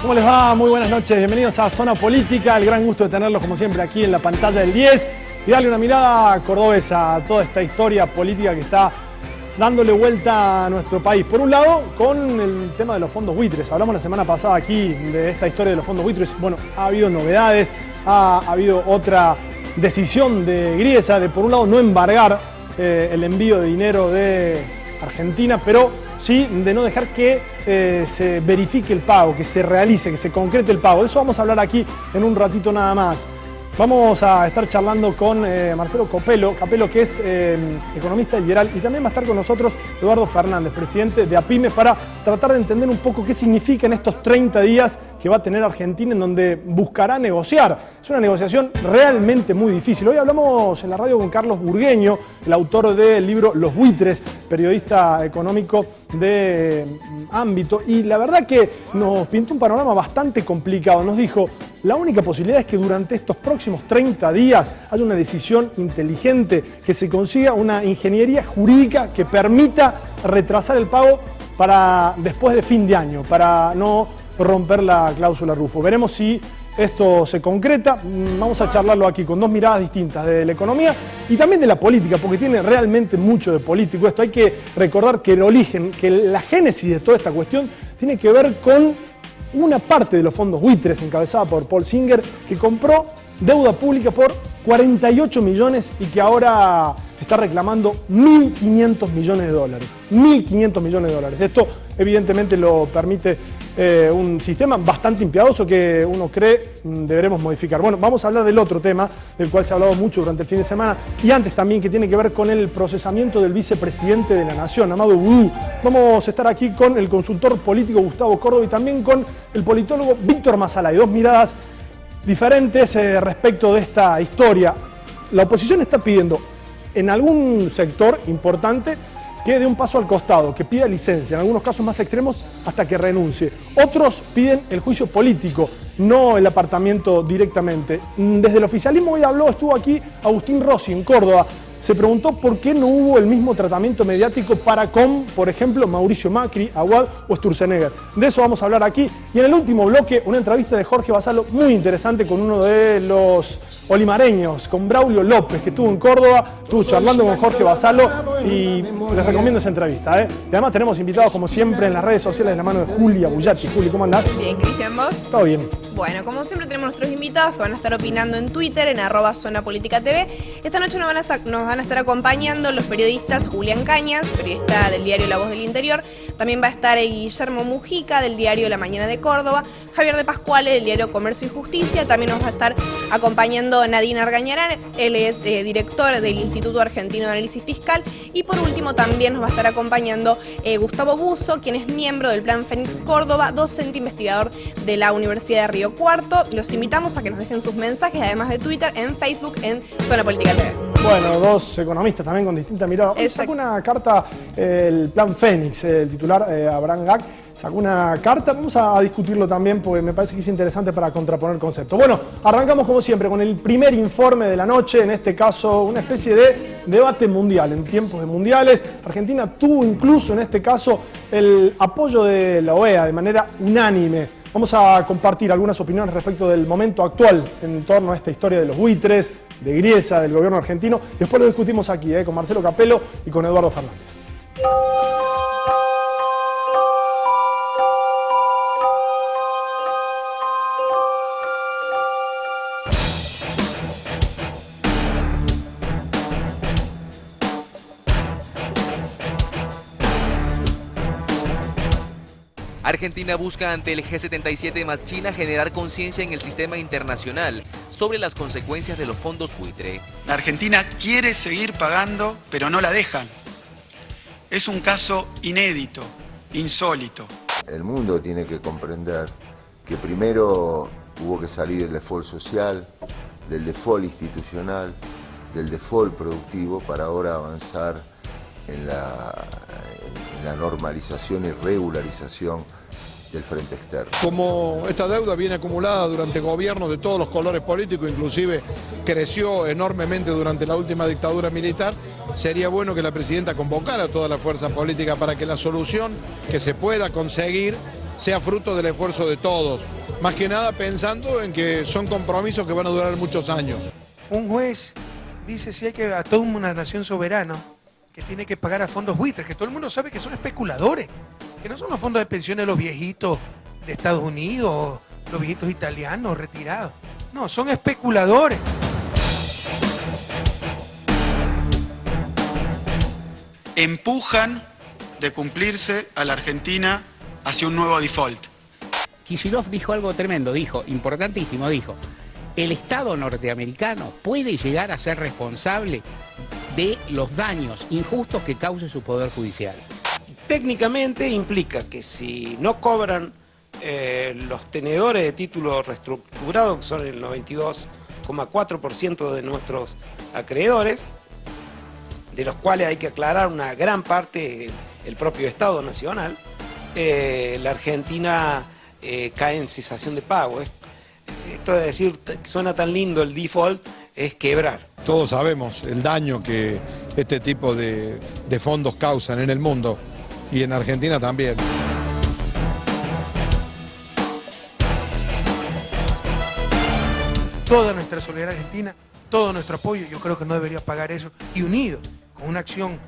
¿Cómo les va? Muy buenas noches, bienvenidos a Zona Política, el gran gusto de tenerlos como siempre aquí en la pantalla del 10 y darle una mirada cordobesa a toda esta historia política que está dándole vuelta a nuestro país. Por un lado, con el tema de los fondos buitres. Hablamos la semana pasada aquí de esta historia de los fondos buitres. Bueno, ha habido novedades, ha habido otra decisión de Griesa de, por un lado, no embargar el envío de dinero de Argentina, pero sí de no dejar que se verifique el pago, que se realice, que se concrete el pago. De eso vamos a hablar aquí en un ratito nada más. Vamos a estar charlando con Marcelo Capello, que es economista liberal, y también va a estar con nosotros Eduardo Fernández, presidente de APYME, para tratar de entender un poco qué significa en estos 30 días que va a tener Argentina, en donde buscará negociar. Es una negociación realmente muy difícil. Hoy hablamos en la radio con Carlos Burgueño, el autor del libro Los Buitres, periodista económico de ámbito, y la verdad que nos pintó un panorama bastante complicado. Nos dijo, la única posibilidad es que durante estos próximos 30 días haya una decisión inteligente, que se consiga una ingeniería jurídica que permita retrasar el pago para después de fin de año, para no romper la cláusula Rufo. Veremos si esto se concreta. Vamos a charlarlo aquí con dos miradas distintas de la economía y también de la política, porque tiene realmente mucho de político esto. Hay que recordar que el origen, que la génesis de toda esta cuestión tiene que ver con una parte de los fondos buitres encabezada por Paul Singer, que compró deuda pública por 48 millones y que ahora está reclamando 1.500 millones de dólares. 1.500 millones de dólares. Esto evidentemente lo permite un sistema bastante impiadoso que uno cree deberemos modificar. Bueno, vamos a hablar del otro tema, del cual se ha hablado mucho durante el fin de semana y antes también, que tiene que ver con el procesamiento del vicepresidente de la Nación, Amado Vudú. Vamos a estar aquí con el consultor político Gustavo Córdoba y también con el politólogo Víctor Mazalay. Dos miradas diferentes respecto de esta historia. La oposición está pidiendo en algún sector importante que dé un paso al costado, que pida licencia, en algunos casos más extremos, hasta que renuncie. Otros piden el juicio político, no el apartamiento directamente. Desde el oficialismo hoy estuvo aquí Agustín Rossi en Córdoba. Se preguntó por qué no hubo el mismo tratamiento mediático para con, por ejemplo, Mauricio Macri, Aguad o Sturzenegger. De eso vamos a hablar aquí. Y en el último bloque, una entrevista de Jorge Vasallo muy interesante con uno de los olimareños, con Braulio López, que estuvo en Córdoba, estuvo charlando con Jorge Vasallo y les recomiendo esa entrevista. Y además tenemos invitados, como siempre, en las redes sociales de la mano de Julia Bullati. Juli, ¿cómo andás? Bien, Cristian, ¿vos? Todo bien. Bueno, como siempre tenemos nuestros invitados que van a estar opinando en Twitter, en @ZonaPolíticaTV. Esta noche nos van a estar acompañando los periodistas Julián Cañas, periodista del diario La Voz del Interior. También va a estar Guillermo Mujica, del diario La Mañana de Córdoba. Javier de Pascuale, del diario Comercio y Justicia. También nos va a estar acompañando Nadine Argañarán. Él es director del Instituto Argentino de Análisis Fiscal. Y por último también nos va a estar acompañando Gustavo Busso, quien es miembro del Plan Fénix Córdoba, docente investigador de la Universidad de Río Cuarto. Los invitamos a que nos dejen sus mensajes, además de Twitter, en Facebook, en Zona Política TV. Bueno, dos economistas también con distinta mirada. Hoy sacó una carta el Plan Fénix, el titular Abraham Gac, sacó una carta. Vamos a discutirlo también porque me parece que es interesante para contraponer conceptos. Bueno, arrancamos como siempre con el primer informe de la noche, en este caso una especie de debate mundial. En tiempos de mundiales, Argentina tuvo incluso en este caso el apoyo de la OEA de manera unánime. Vamos a compartir algunas opiniones respecto del momento actual en torno a esta historia de los buitres, de Griesa, del gobierno argentino. Después lo discutimos aquí con Marcelo Capello y con Eduardo Fernández. Argentina busca ante el G77 más China generar conciencia en el sistema internacional sobre las consecuencias de los fondos buitre. La Argentina quiere seguir pagando, pero no la dejan. Es un caso inédito, insólito. El mundo tiene que comprender que primero hubo que salir del default social, del default institucional, del default productivo, para ahora avanzar en la normalización y regularización del frente externo. Como esta deuda viene acumulada durante gobiernos de todos los colores políticos, inclusive creció enormemente durante la última dictadura militar, sería bueno que la presidenta convocara a toda la fuerza política para que la solución que se pueda conseguir sea fruto del esfuerzo de todos. Más que nada pensando en que son compromisos que van a durar muchos años. Un juez dice si hay que a toda una nación soberana que tiene que pagar a fondos buitres, que todo el mundo sabe que son especuladores, que no son los fondos de pensiones de los viejitos de Estados Unidos, los viejitos italianos retirados. No, son especuladores. Empujan de cumplirse a la Argentina hacia un nuevo default. Kicillof dijo algo tremendo, dijo, importantísimo, dijo, el Estado norteamericano puede llegar a ser responsable de los daños injustos que cause su poder judicial. Técnicamente implica que si no cobran los tenedores de título reestructurado, que son el 92,4% de nuestros acreedores, de los cuales hay que aclarar una gran parte el propio Estado Nacional, la Argentina cae en cesación de pago. Esto de decir, suena tan lindo el default, es quebrar. Todos sabemos el daño que este tipo de fondos causan en el mundo y en Argentina también. Toda nuestra solidaridad argentina, todo nuestro apoyo, yo creo que no debería pagar eso, y unido con una acción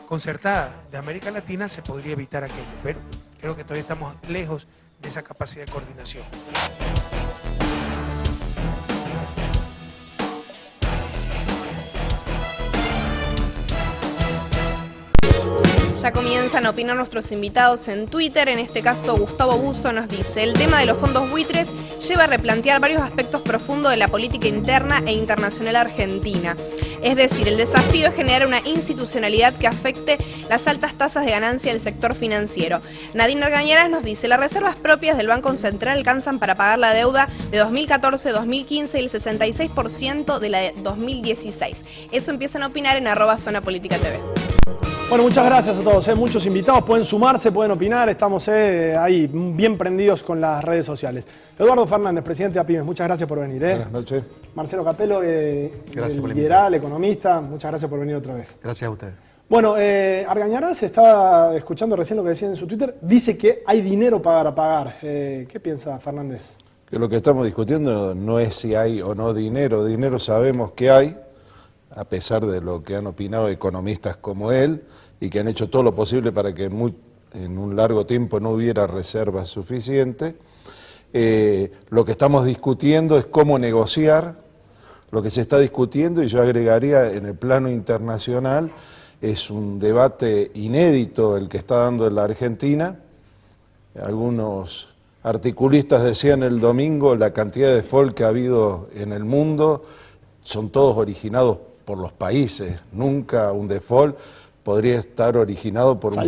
concertada de América Latina se podría evitar aquello, pero creo que todavía estamos lejos de esa capacidad de coordinación. Ya comienzan a opinar nuestros invitados en Twitter. En este caso, Gustavo Buzo nos dice: el tema de los fondos buitres lleva a replantear varios aspectos profundos de la política interna e internacional argentina. Es decir, el desafío es generar una institucionalidad que afecte las altas tasas de ganancia del sector financiero. Nadine Argañarás nos dice: las reservas propias del Banco Central alcanzan para pagar la deuda de 2014-2015 y el 66% de la de 2016. Eso empiezan a opinar en @ZonaPolítica.tv. Bueno, muchas gracias a todos, muchos invitados, pueden sumarse, pueden opinar, estamos ahí bien prendidos con las redes sociales. Eduardo Fernández, presidente de APIMES, muchas gracias por venir. Buenas noches. Marcelo Capello, gracias por Lideral, economista, muchas gracias por venir otra vez. Gracias a ustedes. Bueno, Argañarás, estaba escuchando recién lo que decían en su Twitter, dice que hay dinero para pagar. ¿Qué piensa Fernández? Que lo que estamos discutiendo no es si hay o no dinero, dinero sabemos que hay, a pesar de lo que han opinado economistas como él, y que han hecho todo lo posible para que en un largo tiempo no hubiera reservas suficientes. Lo que estamos discutiendo es cómo negociar, lo que se está discutiendo, y yo agregaría en el plano internacional, es un debate inédito el que está dando en la Argentina. Algunos articulistas decían el domingo la cantidad de default que ha habido en el mundo, son todos originados por los países, nunca un default podría estar originado por un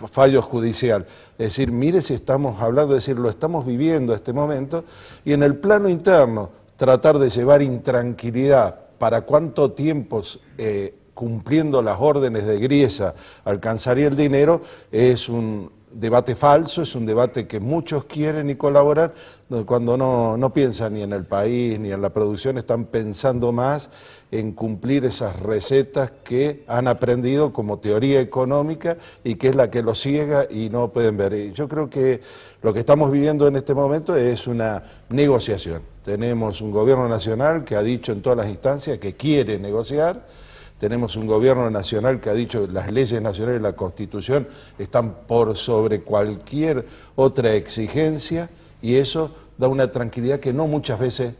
fallo judicial, Es decir, mire si estamos hablando, es decir, lo estamos viviendo este momento, y en el plano interno, tratar de llevar intranquilidad para cuánto tiempo, cumpliendo las órdenes de Griesa, alcanzaría el dinero, es un debate falso, es un debate que muchos quieren y colaborar, cuando no piensan ni en el país ni en la producción, están pensando más en cumplir esas recetas que han aprendido como teoría económica y que es la que los ciega y no pueden ver. Y yo creo que lo que estamos viviendo en este momento es una negociación. Tenemos un gobierno nacional que ha dicho en todas las instancias que quiere negociar. Tenemos un gobierno nacional que ha dicho que las leyes nacionales y la Constitución están por sobre cualquier otra exigencia, y eso da una tranquilidad que no muchas veces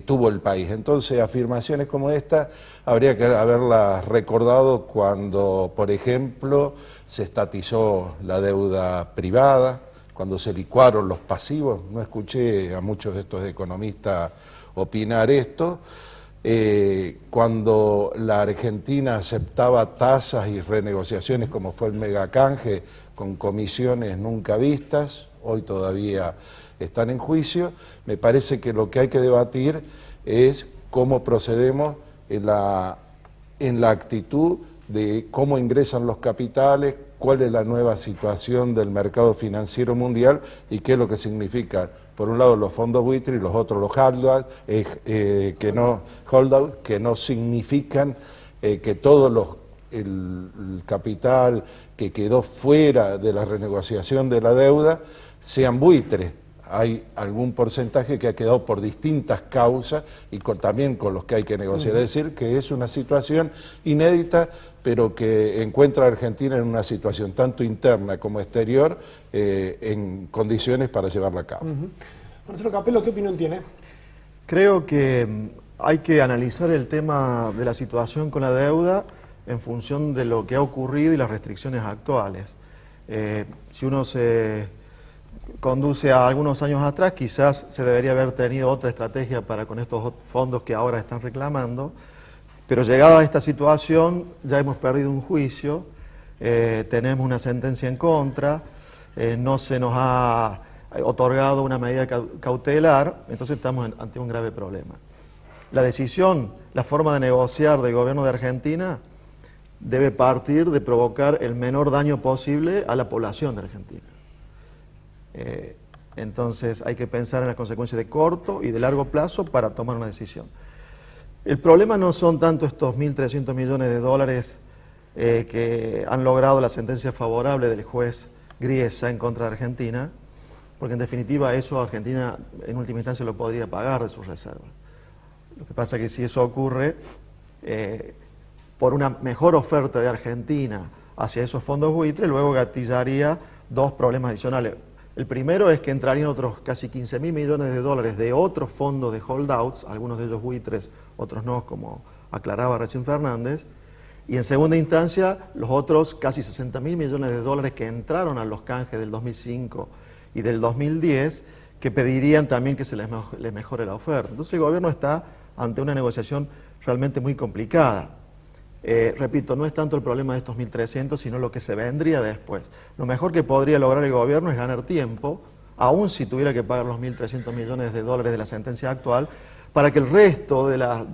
tuvo el país. Entonces, afirmaciones como esta habría que haberlas recordado cuando, por ejemplo, se estatizó la deuda privada, cuando se licuaron los pasivos. No escuché a muchos de estos economistas opinar esto. Cuando la Argentina aceptaba tasas y renegociaciones como fue el megacanje con comisiones nunca vistas, hoy todavía están en juicio. Me parece que lo que hay que debatir es cómo procedemos en la actitud de cómo ingresan los capitales, cuál es la nueva situación del mercado financiero mundial y qué es lo que significa, por un lado, los fondos buitre y los otros los holdout, que no significan que todo el capital que quedó fuera de la renegociación de la deuda sean buitres. Hay algún porcentaje que ha quedado por distintas causas y también con los que hay que negociar. Es decir, que es una situación inédita, pero que encuentra a Argentina en una situación tanto interna como exterior en condiciones para llevarla a cabo. Marcelo Capello, ¿qué opinión tiene? Creo que hay que analizar el tema de la situación con la deuda en función de lo que ha ocurrido y las restricciones actuales. Si uno se conduce a algunos años atrás, quizás se debería haber tenido otra estrategia para con estos fondos que ahora están reclamando, pero llegada a esta situación ya hemos perdido un juicio, tenemos una sentencia en contra, no se nos ha otorgado una medida cautelar, entonces estamos ante un grave problema. La decisión, la forma de negociar del gobierno de Argentina debe partir de provocar el menor daño posible a la población de Argentina. Entonces hay que pensar en las consecuencias de corto y de largo plazo para tomar una decisión. El problema no son tanto estos 1.300 millones de dólares que han logrado la sentencia favorable del juez Griesa en contra de Argentina, porque en definitiva eso Argentina en última instancia lo podría pagar de sus reservas. Lo que pasa es que si eso ocurre, por una mejor oferta de Argentina hacia esos fondos buitres, luego gatillaría dos problemas adicionales. El primero es que entrarían otros casi 15.000 millones de dólares de otros fondos de holdouts, algunos de ellos buitres, otros no, como aclaraba recién Fernández. Y en segunda instancia, los otros casi 60.000 millones de dólares que entraron a los canjes del 2005 y del 2010, que pedirían también que se les mejore la oferta. Entonces el gobierno está ante una negociación realmente muy complicada. Repito, no es tanto el problema de estos 1.300, sino lo que se vendría después. Lo mejor que podría lograr el gobierno es ganar tiempo, aun si tuviera que pagar los 1.300 millones de dólares de la sentencia actual, para que el resto de la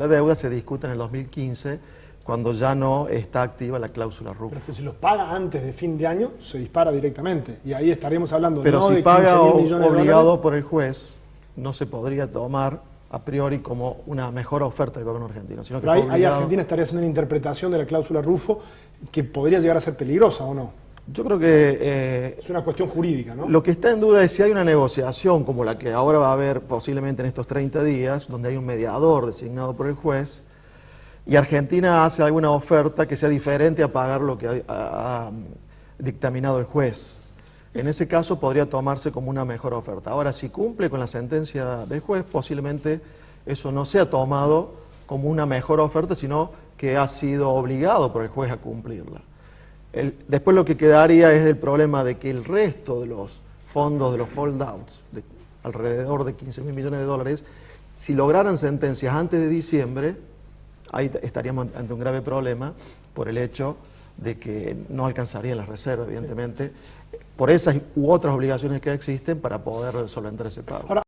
deuda se discuta en el 2015, cuando ya no está activa la cláusula RUF. Pero que si los paga antes de fin de año, se dispara directamente. Y ahí estaríamos hablando pero no si de 15.000 paga millones de dólares. obligado por el juez, no se podría tomar a priori como una mejor oferta del gobierno argentino, sino que Pero ahí Argentina estaría haciendo una interpretación de la cláusula Rufo que podría llegar a ser peligrosa, ¿o no? Yo creo que es una cuestión jurídica, ¿no? Lo que está en duda es si hay una negociación como la que ahora va a haber posiblemente en estos 30 días, donde hay un mediador designado por el juez, y Argentina hace alguna oferta que sea diferente a pagar lo que ha dictaminado el juez. En ese caso podría tomarse como una mejor oferta. Ahora, si cumple con la sentencia del juez, posiblemente eso no sea tomado como una mejor oferta, sino que ha sido obligado por el juez a cumplirla. Después lo que quedaría es el problema de que el resto de los fondos de los holdouts, de alrededor de 15.000 millones de dólares, si lograran sentencias antes de diciembre, ahí estaríamos ante un grave problema por el hecho de que no alcanzarían las reservas, evidentemente, por esas u otras obligaciones que existen para poder solventar ese pago.